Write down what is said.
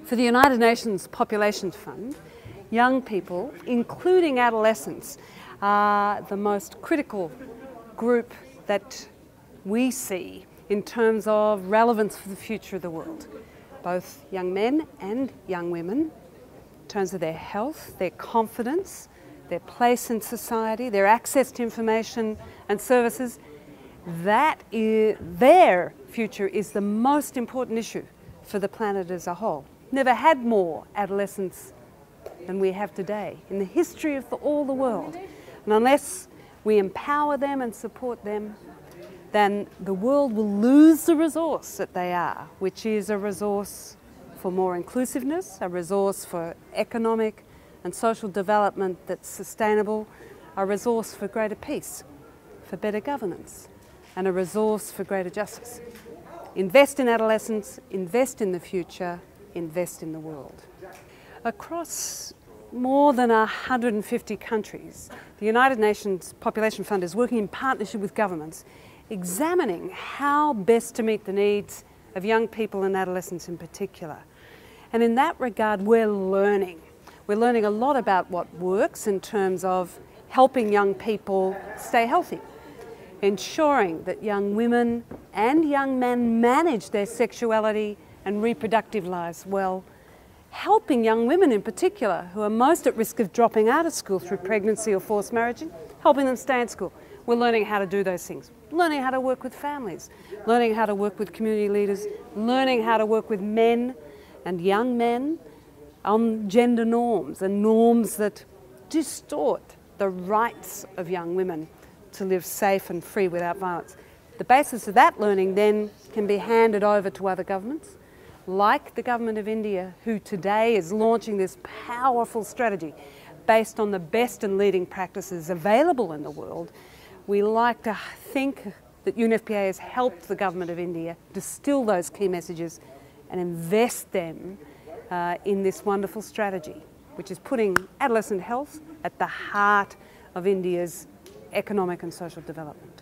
For the United Nations Population Fund, young people, including adolescents, are the most critical group that we see in terms of relevance for the future of the world. Both young men and young women, in terms of their health, their confidence, their place in society, their access to information and services, their future is the most important issue for the planet as a whole. Never had more adolescents than we have today in the history of all the world. And unless we empower them and support them, then the world will lose the resource that they are, which is a resource for more inclusiveness, a resource for economic and social development that's sustainable, a resource for greater peace, for better governance, and a resource for greater justice. Invest in adolescents, invest in the future, invest in the world. Across more than 150 countries, the United Nations Population Fund is working in partnership with governments, examining how best to meet the needs of young people and adolescents in particular. And in that regard, we're learning. We're learning a lot about what works in terms of helping young people stay healthy, ensuring that young women and young men manage their sexuality and reproductive lives well, helping young women in particular who are most at risk of dropping out of school through pregnancy or forced marriage, helping them stay in school. We're learning how to do those things, learning how to work with families, learning how to work with community leaders, learning how to work with men and young men on gender norms and norms that distort the rights of young women to live safe and free without violence. The basis of that learning then can be handed over to other governments, like the government of India, who today is launching this powerful strategy based on the best and leading practices available in the world. We like to think that UNFPA has helped the government of India distill those key messages and invest them in this wonderful strategy, which is putting adolescent health at the heart of India's economic and social development.